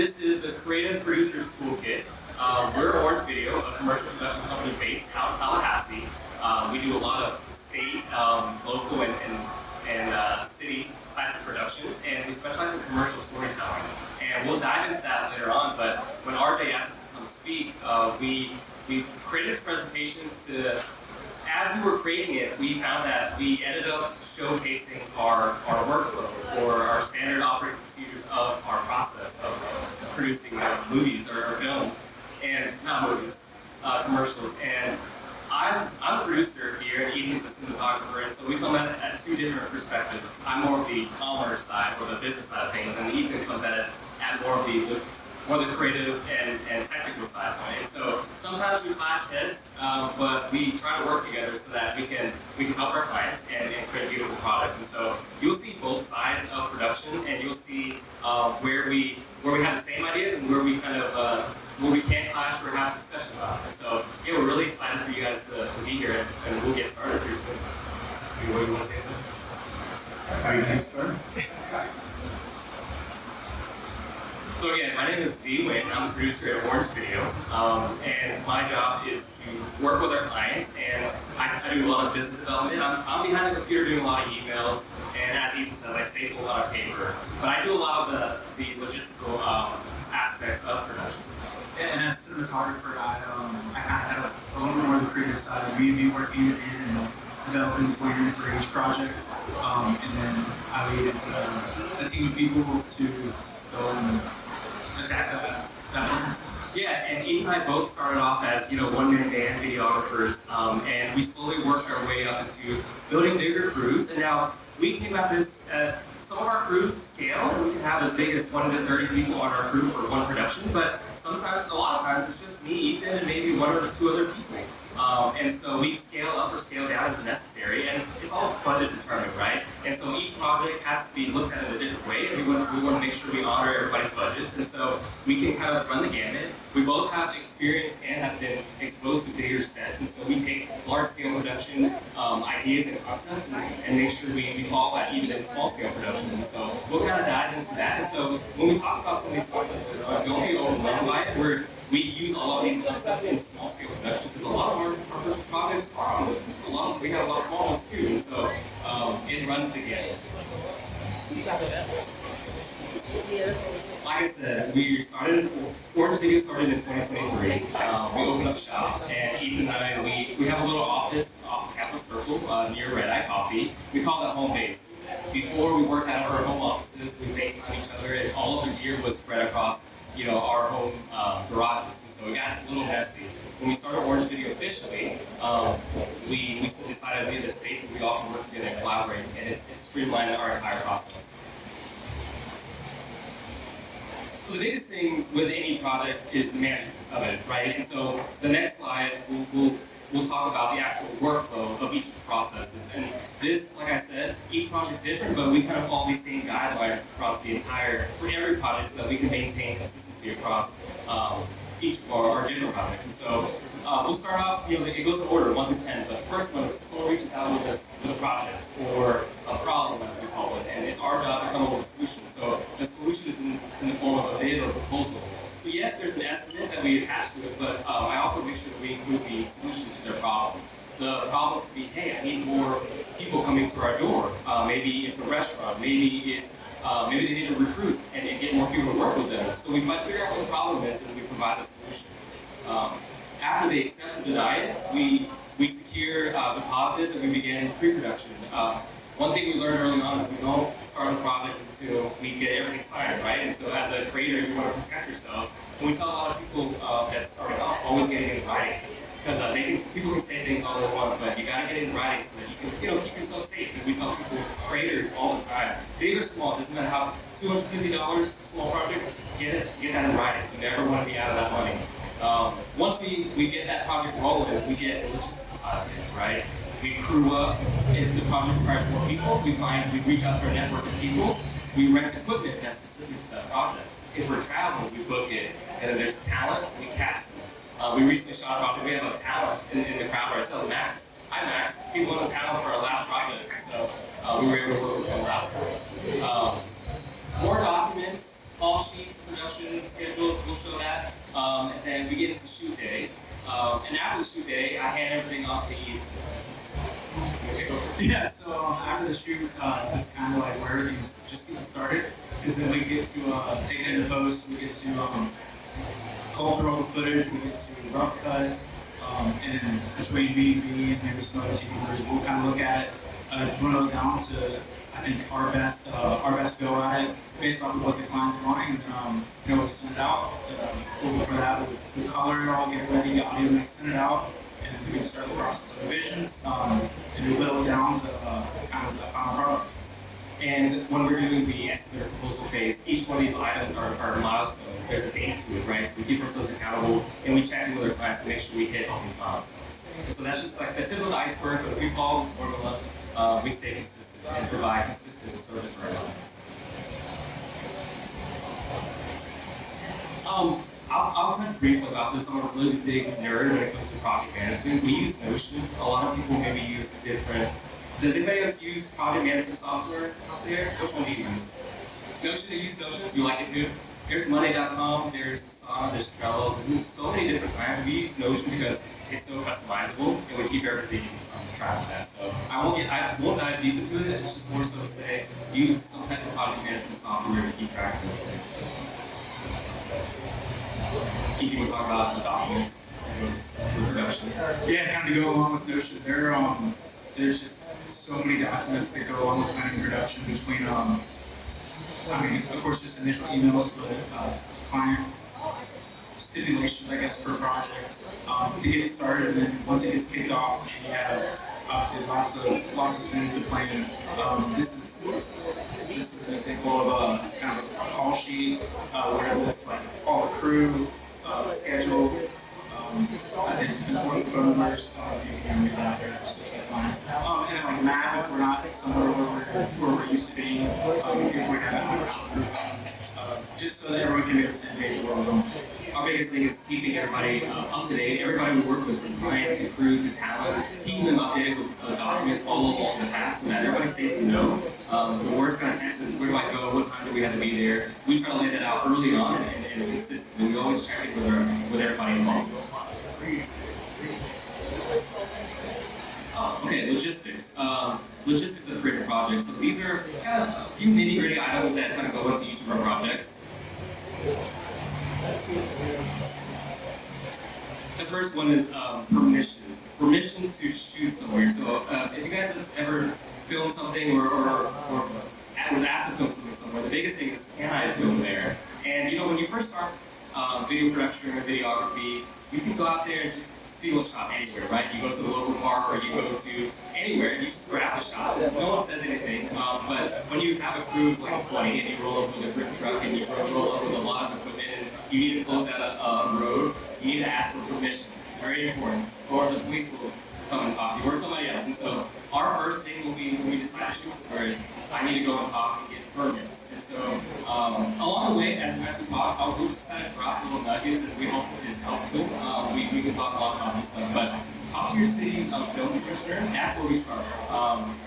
This is the Creative Producers Toolkit. We're Orange Video, a commercial production company based out in Tallahassee. We do a lot of state, local, and city type of productions, and we specialize in commercial storytelling. And we'll dive into that later on, but when RJ asked us to come speak, we created this presentation to, as we were creating it, we found that we ended up showcasing our workflow or our standard operating procedures of our process of producing movies or films, and not movies, commercials. And I'm a producer here, and Ethan's a cinematographer, and so we come at two different perspectives. I'm more of the commerce side, or the business side of things, and Ethan comes at it at more of the creative and technical side point. And so sometimes we clash heads, but we try to work together so that we can help our clients and create a beautiful product. And so you'll see both sides of production, and you'll see where we have the same ideas and where we kind of where we can clash or have a discussion about. And so yeah, we're really excited for you guys to be here, and we'll get started pretty soon. What do you want to say? How are you getting started? So again, my name is V. Wynn. I'm the producer at Orange Video, and my job is to work with our clients, and I do a lot of business development. I'm behind the computer doing a lot of emails, and as Ethan says, I staple a lot of paper. But I do a lot of the logistical aspects of production. And as a cinematographer, I kind of have a little bit more of the creative side. We be working in and developing plan for each project, and then I lead a team of people to go and attack that plan. Yeah, and Ethan and I both started off as one-man band videographers, and we slowly worked our way up into building bigger crews. And now we came at this. Some of our crews scale, and we can have as big as 20 to 30 people on our crew for one production. But sometimes, a lot of times, it's just me, Ethan, and maybe one or two other people. And so we scale up or scale down as necessary, and it's all budget determined, right? And so each project has to be looked at in a different way, and we want to make sure we honor everybody's budgets, and so we can kind of run the gamut. We both have experience and have been exposed to bigger sets, and so we take large-scale production ideas and concepts and make sure we follow that even in small-scale production. And so we'll kind of dive into that. And so when we talk about some of these concepts, don't be overwhelmed by it. We use a lot of these concepts in small-scale production because a lot of our projects are on we have a lot of small ones too, and so it runs the gamut. Like I said, Orange Video started in 2023. We opened up shop, and Ethan and I, we have a little office off of Capitol Circle near Red Eye Coffee. We call that home base. Before we worked out of our home offices, we FaceTime each other, and all of the gear was spread across our home garages, and so it got a little messy. When we started Orange Video officially, we decided to be in this space where we all can work together and collaborate, and it's streamlined our entire process. So the biggest thing with any project is the management of it, right? And so the next slide, we'll talk about the actual workflow of each of the processes. And this, like I said, each project is different, but we kind of follow these same guidelines across the for every project so that we can maintain consistency across each of our different projects. And so we'll start off, it goes in order, 1 through 10, but the first one is someone reaches out with us with a project or a problem, as we call it, and it's our job to come up with a solution. So the solution is in the form of a bid or proposal. So yes, there's an estimate that we attach to it, but I also make sure that we include the solution to their problem. The problem could be, hey, I need more people coming to our door. Maybe it's a restaurant. Maybe maybe they need to recruit and get more people to work with them. So we might figure out what the problem is, and we provide a solution. After they accept the diet, we secure deposits, and we begin pre-production. One thing we learned early on is we don't start the project until we get everything signed, right? And so as a creator, you want to protect yourselves. And we tell a lot of people that starting off, always get it in writing. Because people can say things all they want, but you got to get it in writing so that you can keep yourself safe. And we tell people, creators all the time, big or small, doesn't matter how, $250, small project, get that in writing. You never want to be out of that money. Once we get that project rolling, we get the logistical side of things, right? We crew up. If the project requires more people, we reach out to our network of people. We rent equipment that's specific to that project. If we're traveling, we book it. And then there's talent, we cast them. We recently shot a project. We have a talent in the crowd right now, Max. Hi, Max. He's one of the talents for our last project, so we were able to work with him last time. More documents. call sheets, production schedules, we'll show that. And then we get into the shoot day. And after the shoot day, I hand everything off to Eve. Yeah, so after the shoot, that's kind of like where everything's just getting started. Because then we get to take it into post, we get to call for all the footage, we get to rough cuts, and then between me and maybe some other team members, we'll kind of look at it, dwindle it down to, I think, our best go at it based off of what the client's wanting, and we'll send it out. For that, we'll color it all, get it ready, get audio mix, send it out, and then we can start the process of revisions, and we whittle it down to kind of the final product. And when we're doing the estimate proposal phase, each one of these items are a milestone. There's a date to it, right? So we keep ourselves accountable, and we check in with our clients to make sure we hit all these milestones. And so that's just like the tip of the iceberg, but if we follow this formula, we stay consistent and provide consistent service for our clients. I'll touch briefly about this. I'm a really big nerd when it comes to project management. We use Notion. A lot of people maybe use different. Does anybody else use project management software out there? Which one do you use? Notion, you use Notion? You like it too? There's Monday.com, there's Asana, there's Trello, there's so many different kinds. We use Notion because it's so customizable and we keep everything on track with that. So I won't dive deep into it. It's just more so to say use some type of project management software to keep track of it. If you want to talk about the documents and those production. Yeah, kind of go along with Notion. There's just so many documents that go along with planning production between, I mean, of course, just initial emails, but client stipulations, I guess, per project to get it started. And then once it gets kicked off, you have obviously lots of things to plan. This is an example of a kind of a call sheet where it lists like all the crew, schedule. I think important phone numbers, if you can read that there, just like lines. And then like map if we're not somewhere where we're used to being, if we have that just so that everyone can be on the same page where we're going. Our biggest thing is keeping everybody up to date. Everybody we work with, from client to crew to talent, keeping them updated with those documents all along the path so that everybody stays to know. The worst kind of text is where do I go, what time do we have to be there. We try to lay that out early on and consistently. We always check in with everybody involved. Okay, logistics. Logistics of creative projects. So these are kind of a few nitty-gritty items that kind of go into each of our projects. The first one is permission. Permission to shoot somewhere. So if you guys have ever filmed something or was asked to film something somewhere, the biggest thing is, can I film there? And when you first start video production or videography, you can go out there and just steal a shot anywhere, right? You go to the local park or you go to anywhere and you just grab a shot. No one says anything, but when you have a crew of like 20 and you roll up with a brick truck and you roll up with a lot of equipment and you need to close out a road, you need to ask for permission. It's very important. Or the police will come and talk to you or somebody else. And so our first thing will be when we decide to shoot somewhere is I need to go and talk and get permits. And so along the way, as we talk, we'll just kind of drop little nuggets that we hope is helpful. We can talk a lot about this stuff, but talk to your city's film commissioner. That's where we start.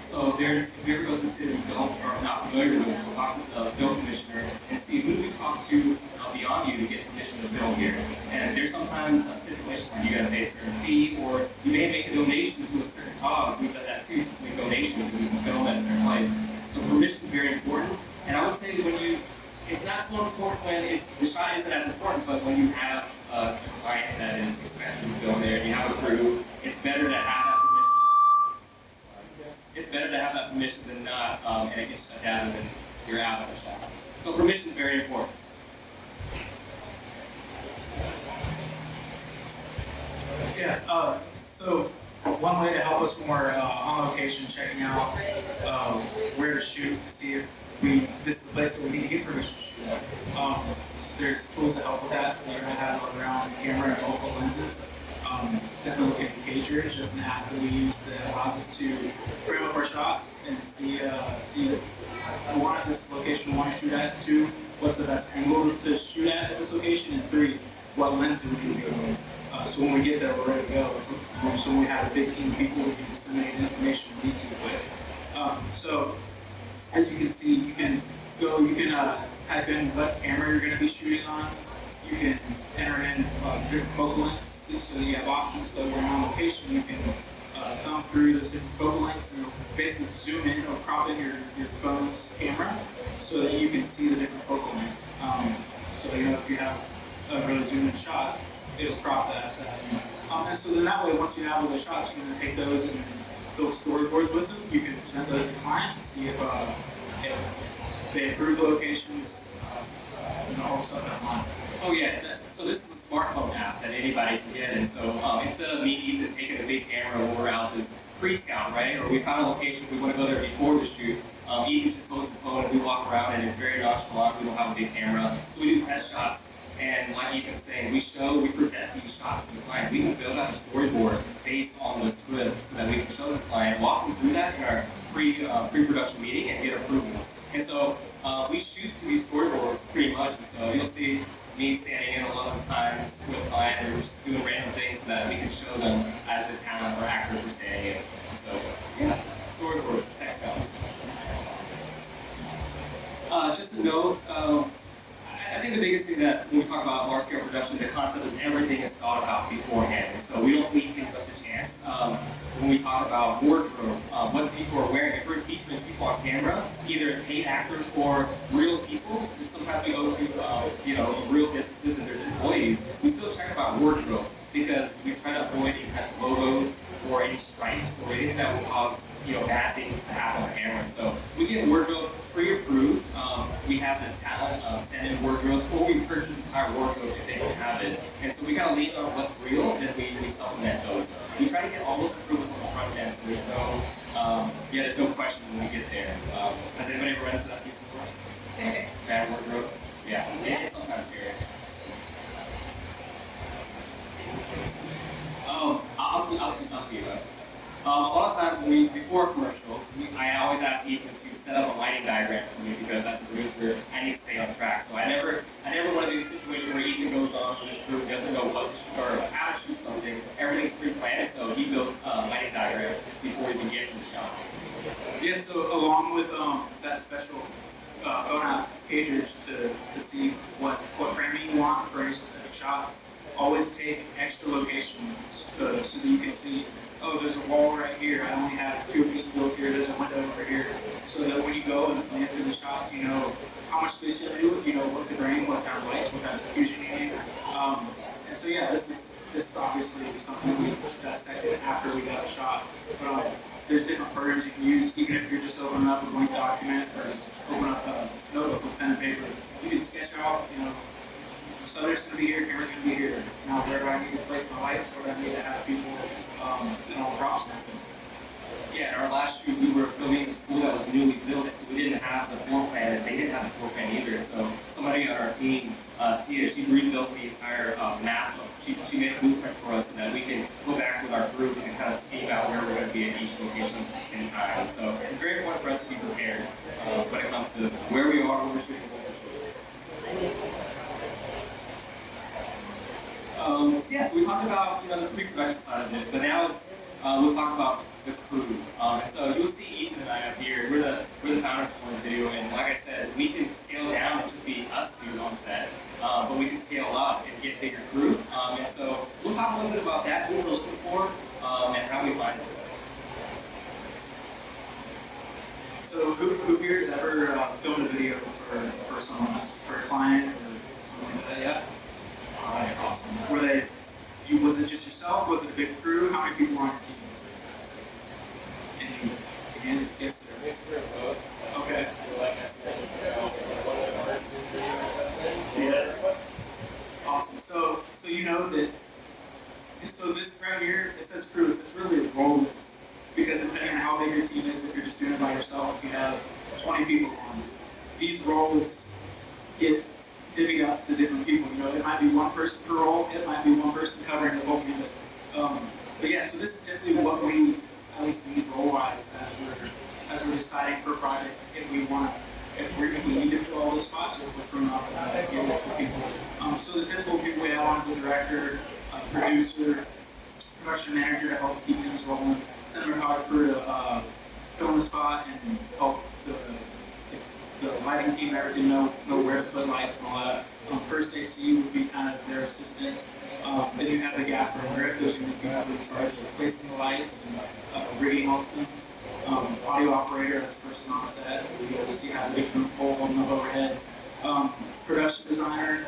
So if you ever go to a city you don't or are not familiar with, we'll talk to the film commissioner and see who do we talk to beyond you to get permission to film here. And there's sometimes a stipulation where you got to pay a certain fee, or you may make a donation to a certain cause. We've done that too, just make donations and we can film at a certain place. So permission is very important. And I would say it's not so important when the shot isn't as important, but when you have a client that is expecting to film there and you have a crew, it's better to have that permission. It's better to have that permission than not, and it gets shut down and then you're out of the shot. So permission is very important. Yeah, so one way to help us when we're on location checking out where to shoot to see if this is the place that we need to get permission to shoot at. There's tools that help with that, so you're going to have around camera and multiple lenses. Definitely look at engagers, just an app that we use that allows us to frame up our shots and see this location we want to shoot at, 2, what's the best angle to shoot at this location, and 3, what lens do we need to go with. So when we get there, we're ready to go. So when we have a big team of people, we can disseminate information we need to quick. So as you can see, you can type in what camera you're going to be shooting on. You can enter in different focal lengths, so you have options. So when you're on location, you can thumb through those different focal lengths and it'll basically zoom in or crop in your phone's camera so that you can see the different focal lengths. So if you have a really zoomed in shot, it'll crop that. And so then that way, once you have all those shots, you can take those and build storyboards with them. You can present those to the client and see if they approve the locations and all the stuff online. Oh yeah, so this is a smartphone app that anybody can get, and so instead of me even taking a big camera when we're out this pre-scout, right, or we found a location, we want to go there before the shoot, Ethan just holds his phone and we walk around and it's very nonchalant, we don't have a big camera, so we do test shots, and like Ethan was saying, we present these shots to the client. We can build out a storyboard based on the script so that we can show the client, walk them through that in our pre-production meeting and get approvals. And so we shoot to these storyboards pretty much, and so you'll see me standing in a lot of times with a client, and we're just doing random things so that we can show them as the talent or actors we're standing in. And so, yeah, storyboards, tech scouts. Just a note, I think the biggest thing that when we talk about large-scale production, the concept is everything is thought about beforehand. And so we don't leave things up to chance. When we talk about wardrobe, what people are wearing, if we're featuring people on camera, either paid actors or real people, sometimes we go to real businesses and there's employees, we still check about wardrobe because we try to avoid any type of logos or any stripes or anything that will cause bad things to happen on camera. So we get wardrobe pre-approved. We have the talent send in wardrobes, or we purchase the entire wardrobe if they don't have it. And so we gotta lean on what's real, and we supplement those. We try to get all those improvements on the front end, so there's no question when we get there. Has anybody ever run into that before? Bad wardrobe? Yeah, it's sometimes scary. I'll tell you about it. A lot of times, before a commercial, I always ask Ethan to set up a lighting diagram for me because as a producer, I need to stay on track. So I never want to do the situation where Ethan goes on with his crew, doesn't know what to shoot or how to shoot something. Everything's pre-planned, so he builds a lighting diagram before he even gets to the shot. Yeah, so along with that special phone app pagers to see what framing you want for any specific shots, always take extra location photos so that you can see, oh, there's a wall right here, I only have 2 feet built here, there's a window over here. So that when you go and plan through the shots, you know how much space you have to do, you know what to bring, what kind of lights, what kind of diffusion you need. And so yeah, this is obviously something we dissected after we got a shot. But there's different programs you can use, even if you're just opening up a blank document or just open up a notebook with pen and paper. You can sketch out, subject's going to be here, camera's going to be here. Now, where do I need to place my lights? Where do I need to have people, props happen? Yeah, in our last shoot, we were filming a school that was newly built, so we didn't have the floor plan, and they didn't have the floor plan either. So somebody on our team, Tia, she rebuilt the entire map. She made a blueprint for us so that we can go back with our group and kind of scheme out where we're going to be at each location in time. And so it's very important for us to be prepared when it comes to where we are, when we're shooting, what we're shooting. So we talked about the pre-production side of it, but now we'll talk about the crew. And so you'll see Ethan and I up here. We're the founders of the video, and like I said, we can scale down and just be us two on set, but we can scale up and get bigger crew. And so we'll talk a little bit about that, who we're looking for, and how we find it. So who here has ever filmed a video for someone else, for a client or something like that? Yeah. All right, awesome. Was it just yourself? Was it a big crew? How many people were on your team? Any hands? Yes, sir. Mixture of both. Okay. Like I said, one of the first video or something. Yes. Awesome. So you know that. So this right here, it says crew. It says really a role list because depending on how big your team is, if you're just doing it by yourself, if you have 20 people on, these roles get divvied up to different people. It might be one person per role, it might be one person covering the whole unit. But yeah, so this is typically what we at least need role-wise as we're deciding per project if we need to fill all the spots or if we're putting off for people. So the typical people we have on is the director, producer, production manager to help keep things rolling, cinematographer to film the spot and help the lighting team, everything know where to put lights and all that. First AC would be kind of their assistant. Then you have the gaffer and grip, those are the people in charge of placing the lights and rigging all the things. Audio operator, that's the person on set, we go to see how the different pole and the overhead. Production designer,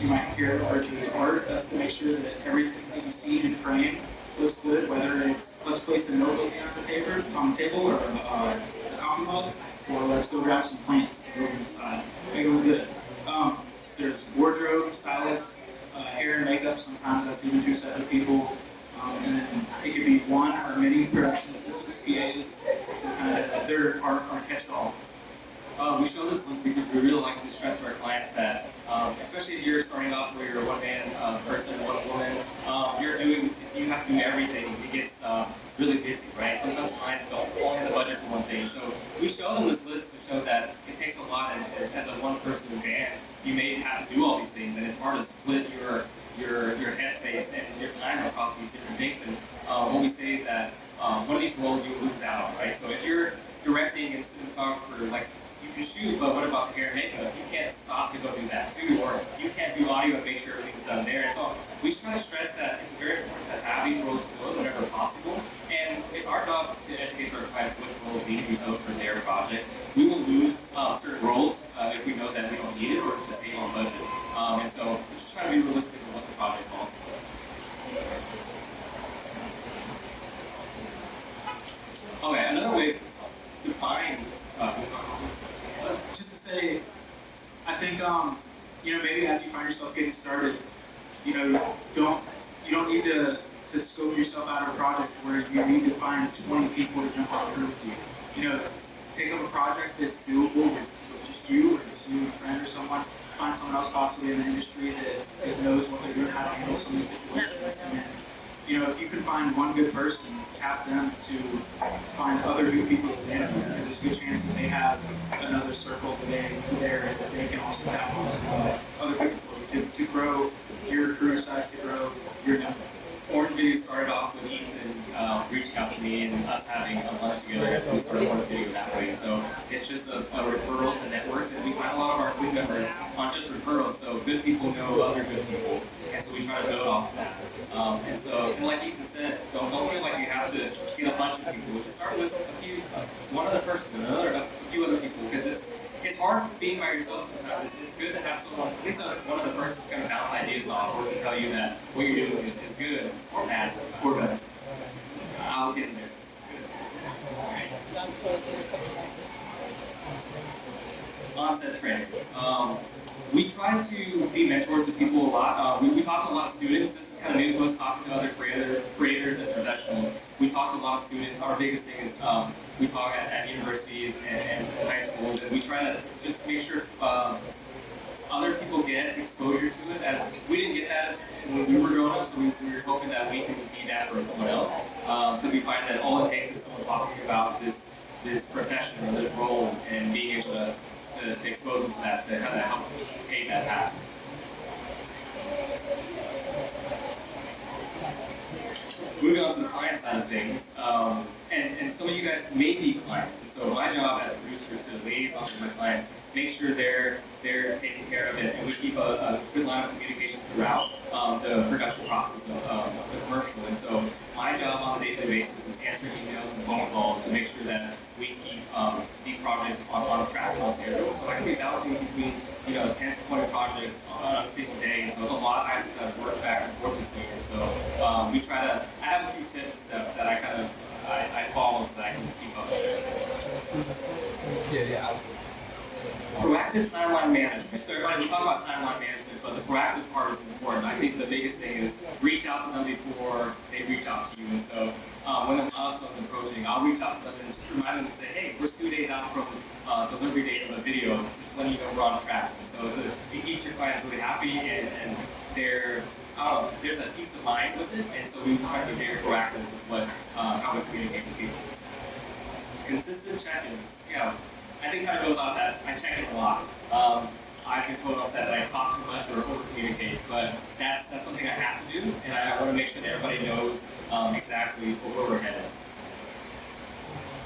you might hear it referred to as art. That's to make sure that everything that you see in frame looks good, whether it's let's place a note looking on the table or a coffee mug, or let's go grab some plants and go inside. Make it look good. There's wardrobe, stylist, hair and makeup. Sometimes that's even 2 separate people. And then it could be one or many production assistants, PAs. They're our catch-all. We show this list because we really like to stress to our clients that, especially if you're starting off where you're a one-man person, one woman, if you have to do everything, it gets really busy, right? Sometimes clients don't only have the budget for one thing. So we show them this list to show that it takes a lot, and as a one-person band, you may have to do all these things, and it's hard to split your headspace and your time across these different things. And what we say is that one of these roles you lose out, right? So if you're directing and cinematographer, like, you can shoot, but what about the hair and makeup? You can't stop to go do that too, or you can't do audio and make sure everything's done there. And so we just try to stress that it's very important to have these roles filled whenever possible. And it's our job to educate our clients which roles need to be filled for their project. We will lose certain roles if we know that we don't need it or to save on budget. And so we just try to be realistic with what the project calls for. Okay, another way to find just to say, I think maybe as you find yourself getting started, you don't need to scope yourself out of a project where you need to find 20 people to jump on through with you. Take up a project that's doable with just you, or just you and a friend or someone. Find someone else possibly in the industry that knows what they're doing, how to handle some of these situations. And if you can find one good person, tap them to find other good people to manage, because there's a good chance that they have another circle there that they can also tap on some other people to grow your career size, to grow your network. Orange Video started off with Ethan reaching out to me and us having a lunch together. We started Orange Video that way. So it's just a referrals and networks, and we find a lot of our good members aren't just referrals. So good people know other good people, and so we try to build off of that. And like Ethan said, don't feel like you have to get a bunch of people. Just start with one other person, a few other people, because it's hard being by yourself sometimes. It's good to have someone, at least one of the persons kind of bounce ideas off, or to tell you that what you're doing is good or bad sometimes. Or better. I was getting there. On-set training. We try to be mentors to people a lot. We talk to a lot of students. This is kind of new to us, talking to other creators and professionals. We talk to a lot of students. Our biggest thing is we talk at universities and high schools, and we try to just make sure other people get exposure to it. As we didn't get that when we were growing up, so we were hoping that we can be that for someone else. Because we find that all it takes is someone talking about this profession or this role, and being able to expose them to that, to kind of help pave that path. Moving on to the client side of things, and some of you guys may be clients, and so my job as a producer is to liaison with my clients, make sure they're taken care of it, and we keep a good line of communication throughout the production process of the commercial. And so my job on a daily basis is answering emails and phone calls to make sure that we keep these projects on track and on schedule. So I can be bouncing between 10 to 20 projects on a single day, and so it's a lot I have to work back and forth between. And so we try to. I have a few tips that I kind of I follow so that I can keep up with it. Yeah. Proactive timeline management. So everybody, we talk about timeline management, but the proactive part is important. I think the biggest thing is reach out to them before they reach out to you. And so when the milestone's approaching, I'll reach out to them and just remind them to say, hey, we're 2 days out from delivery date of the video, just letting you know we're on track. And so it keeps your clients really happy, and there's a peace of mind with it. And so we try to be very proactive with how we communicate with people. Consistent check-ins. I think kind of goes off that I check in a lot. I've been told on set that I talk too much or over-communicate, but that's something I have to do, and I want to make sure that everybody knows exactly where we're headed.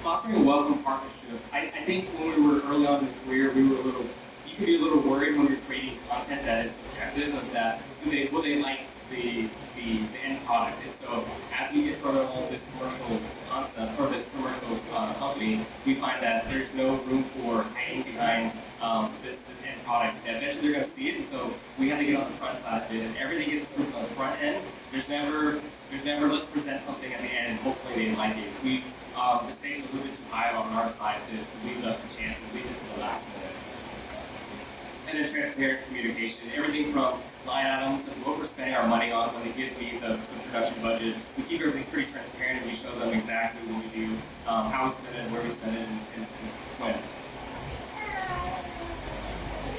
Fostering a welcome partnership. I think when we were early on in the career, we were a little, you could be a little worried when you're creating content that is subjective of that, will they like the end product? And so as we get further along this commercial concept, or this commercial company, we find that there's no room for hiding behind this end product. And eventually they're going to see it, and so we have to get on the front side of it, and everything gets approved on the front end. There's never let's present something at the end and hopefully they like it. The stakes are a little bit too high on our side to leave it up to chance and leave it to the last minute. And then transparent communication. Everything from line items and what we're spending our money on when they give me the production budget. We keep everything pretty transparent and we show them exactly what we do, how we spend it, where we spend it, and when.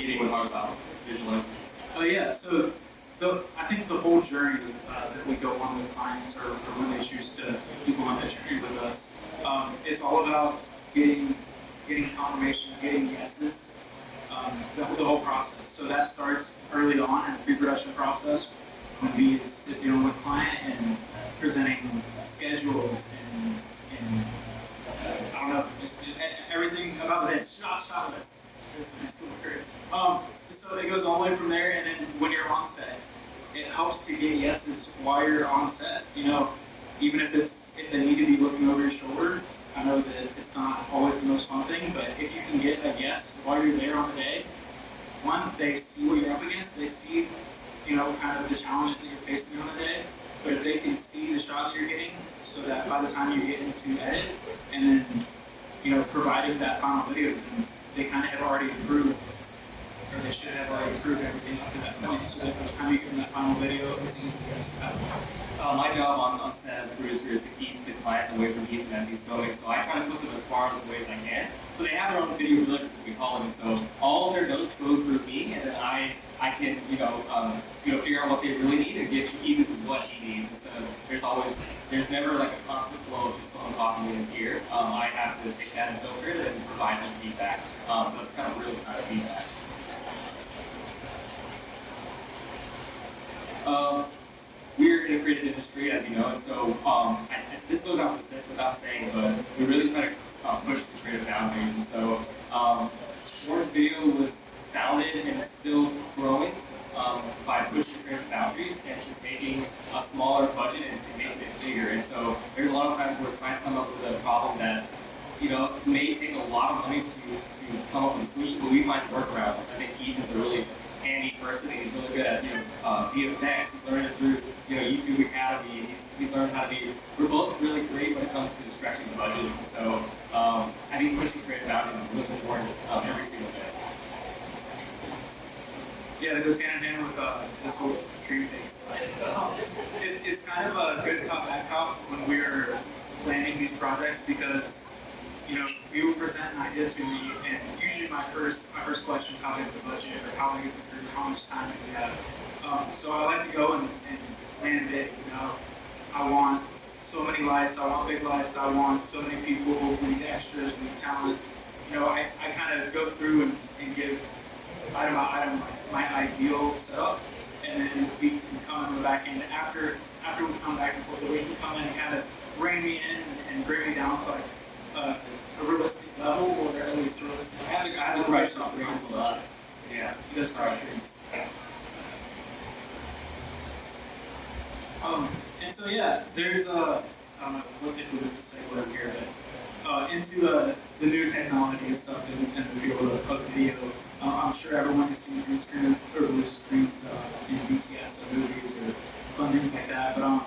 Eating was talked about visualization. Oh yeah, so I think the whole journey that we go on with clients or when they choose to go on that journey with us, it's all about getting confirmation, getting yeses, the whole process. So that starts early on in the pre-production process when V is dealing with client and presenting schedules and I don't know, just everything about this shot list. This is the word. So it goes all the way from there, and then when you're on set, it helps to get yeses while you're on set. You know, even if they need to be looking over your shoulder. I know that it's not always the most fun thing, but if you can get a yes while you're there on the day, one, they see what you're up against, they see, you know, kind of the challenges that you're facing on the day, but if they can see the shot that you're getting, so that by the time you get into edit, and then, you know, providing that final video, then they kind of have already improved, or they should have already improved everything up to that point, so that by the time you get in that final video, it's easy to see that. My job on set as a producer is to keep the clients away from Ethan as he's filming, so I try to put them as far away as I can. So they have their own video village, as we call them, so all of their notes go through me, and then I can, figure out what they really need and get Ethan what he needs, instead of, there's never like a constant flow of just someone talking in his ear. I have to take that and filter it and provide them feedback. So that's kind of real-time feedback. We're in a creative industry, as you know, and so this goes out without saying, but we really try to push the creative boundaries. And so Orange Video was founded and is still growing by pushing creative boundaries and to taking a smaller budget and making it bigger. And so there's a lot of times where clients come up with a problem that, you know, may take a lot of money to come up with a solution, but we find workarounds. I think Ethan's a really handy person, and he's really good at VFX. He's learned it through YouTube Academy, and he's learned how to be. We're both really great when it comes to stretching the budget, and so I think pushing creative boundaries is really important every single day. Yeah, that goes hand in hand with this whole dream base. It's kind of a good cop, bad cop when we're planning these projects, because you will present an idea to me, and usually my first question is how big is the budget, or how big is the crew, how much time do we have. So I like to go and plan big. I want so many lights, I want big lights, I want so many people, we need extras, we need talent. I kind of go through and give item by item my ideal setup, and then we can come in the back end after we come back and forth. We can come in and kind of rein me in and bring me down to like a realistic level, or at least realistic. I have the crush on dreams a lot. Yeah, he does crush dreams. And so yeah, there's I don't know if this is a segue over here, but into the new technology and stuff in the field of video. I'm sure everyone has seen green screen or blue screens in BTS movies or fun things like that. But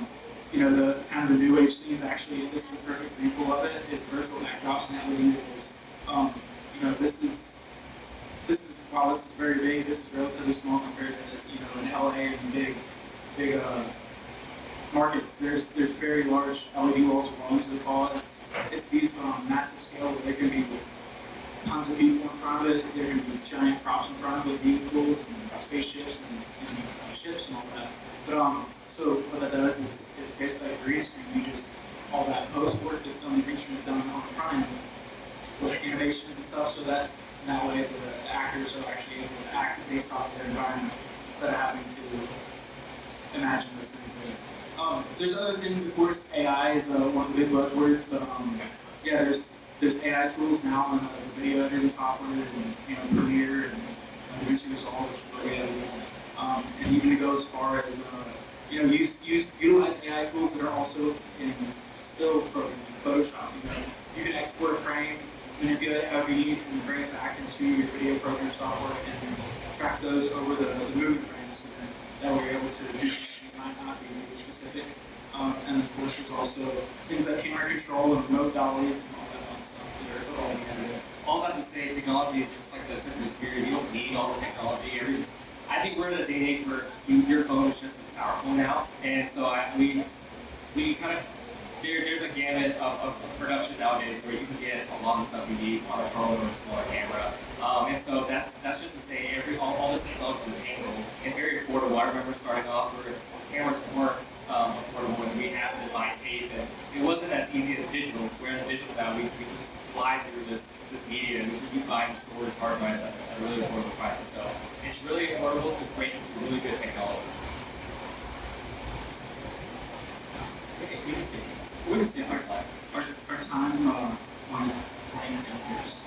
the kind of the new age things, actually, this is a perfect example of it. Is virtual backdrops and LED videos. This is while this is very big, this is relatively small compared to in LA and big markets. There's very large LED walls, as they call it. It's these massive scale where there can be tons of people in front of it. There can be giant props in front of it, vehicles and spaceships and ships and all that. But so what that does is basically like a green screen. All that post work that's on the green screen is done on the front end with animations and stuff, so that way the actors are actually able to act based off of their environment instead of having to imagine those things there. There's other things, of course. AI is one of the big buzzwords, but yeah, there's there's AI tools now on the video editing software and Premiere and eventually there's all which is really and even to go as far as utilize AI tools that are also in still programs, in Photoshop. You can export a frame, manipulate it however you need, and bring it back into your video program software and track those over the moving frames. So that way you're able to do things that might not be movie specific. And of course, there's also things like camera control and remote dollies and all that fun stuff that are all together. All I have to say, technology is just like the tip of the spear. You don't need all the technology. I think we're in a day and age where your phone is just as powerful now, and so we kind of there's a gamut of production nowadays where you can get a lot of stuff you need on a phone or a smaller camera, and so that's just to say all this technology is attainable and very affordable. I remember starting off where cameras weren't affordable and we had to buy tape, and it wasn't as easy as digital. Whereas digital now we can just fly through this media and we can keep buying storage hard drives at really affordable prices. So it's really affordable to break into really good technology. Okay, we can skip this slide. Our time on playing down here just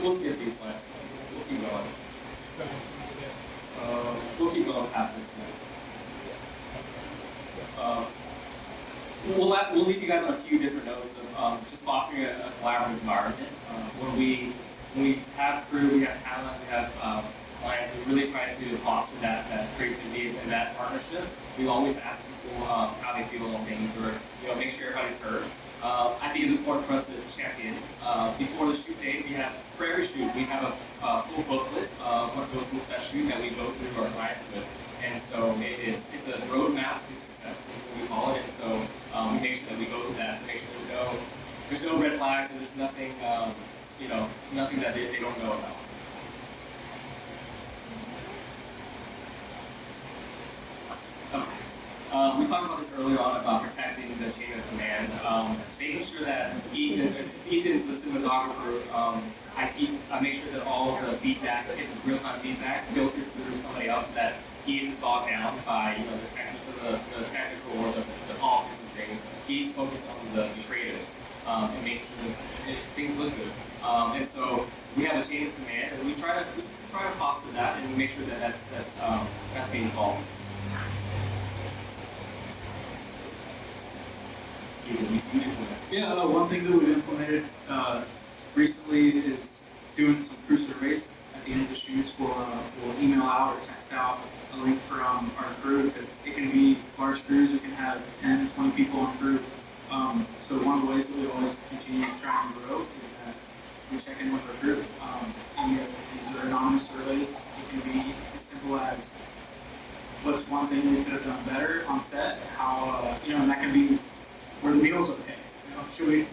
We'll skip these slides. We'll keep going. We'll keep going past this too. We'll leave you guys on a few different notes of just fostering a collaborative environment. When we have crew, we have talent, we have clients, we really try to foster that creativity and that partnership. We always ask people how they feel on things, or make sure everybody's heard. I think it's important for us to check in before the shoot day. For every shoot, we have a full booklet of what goes into that shoot that we go through our clients with. And so it's a roadmap to success, we call it. And so we make sure that we go through that to make sure there's no red flags and there's nothing nothing that they don't know about. Okay. We talked about this earlier on about protecting the chain of command, making sure that Ethan's the cinematographer. I make sure that all of the feedback, if it's real-time feedback, filtered through somebody else, so that he isn't bogged down by the technical or the politics and things. He's focused on the creative and making sure that things look good. And so we have a chain of command, and we try to foster that and make sure that that's being followed. Yeah, one thing that we've implemented recently is doing some crew surveys at the end of the shoots. We'll email out or text out a link from our crew, because it can be large crews. We can have 10, 20 people on crew. So one of the ways that we always continue to try and grow is that we check in with our crew. These are anonymous surveys. It can be as simple as, what's one thing we could have done better on set? How and that can be, were the meals okay? Should we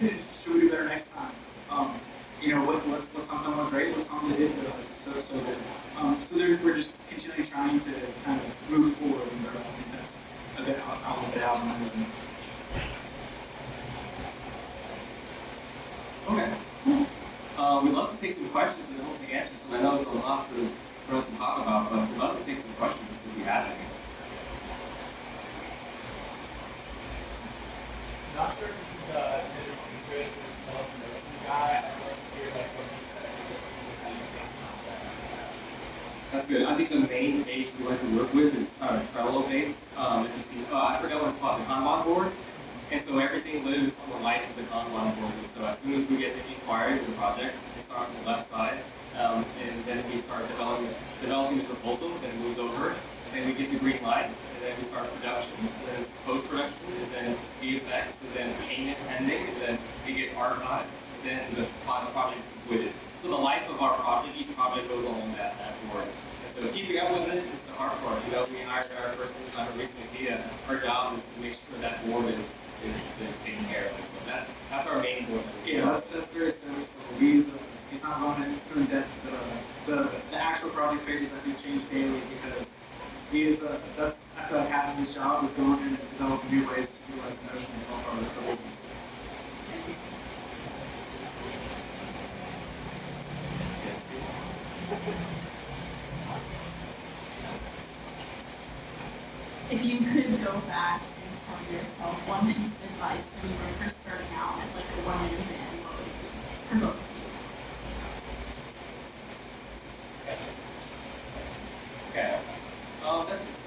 do better next time? What's something went great? What's something that did good? So good. We're just continually trying to kind of move forward and grow. I think that's a bit I'll leave it out on my own. Okay, cool. We'd love to take some questions and hopefully answer some. I know there's a lot for us to talk about, but we'd love to take some questions if you have any. Not sure if this is good for the guy. I'd love to hear what you said. How you think about that. That's good. I think the main page we like to work with is Trello based. If you see, I forgot what it's called, the Kanban board. And so everything lives on the life of the Kanban board. And so as soon as we get the inquiry of the project, it starts on the left side, and then we start developing the proposal. Then it moves over, and then we get the green light. And then we start production, and then it's post-production, and then VFX, and then payment pending, and then it gets archived, and then the final project is completed. So the life of our project, each project goes along that board. And so keeping up with it is the hard part. We hired our first designer recently, Tia. Our job is to make sure that board is taken care of. So that's our main board. Yeah, that's very service level. He's not going into in depth. The actual project pages I think change daily, because he is I feel like half of his job is going in and developing new ways to utilize the Notion and help our business. Yes, If you could go back in tell yourself one piece of advice when you were first starting out as like a woman and man? What would it be for both of you? Okay.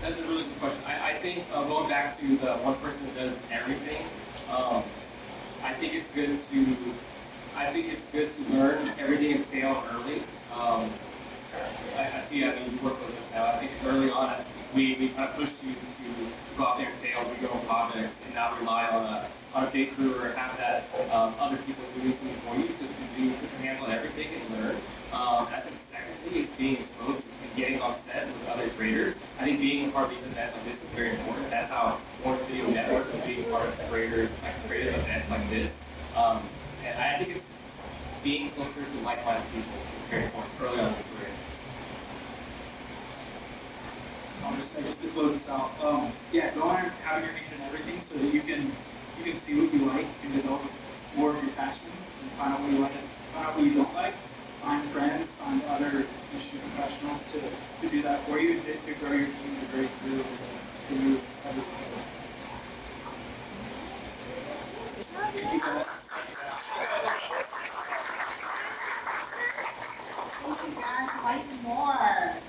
That's a really good question. I think going back to the one person that does everything, I think it's good to learn everything and fail early. I see. I mean, you work with us now. I think early on, we kind of pushed you to go out there and fail, do your own projects, and not rely on a big crew or have that other people doing something for you. To put your hands on everything and learn. I think secondly is being exposed and getting on set with other creators. I think being a part of these events like this is very important. That's how Orange Video Network is being part of creative events like this. And I think it's being closer to like-minded people is very important early on in your career. I'll just say, just to close this out, yeah, go on having your hand in everything so that you can see what you like and develop more of your passion and find out what you like, find out what you don't like, find friends, find other industry professionals to do that for you, to grow your team, to grow your crew, to move everything forward. Thank you guys. Thank you guys. Like more.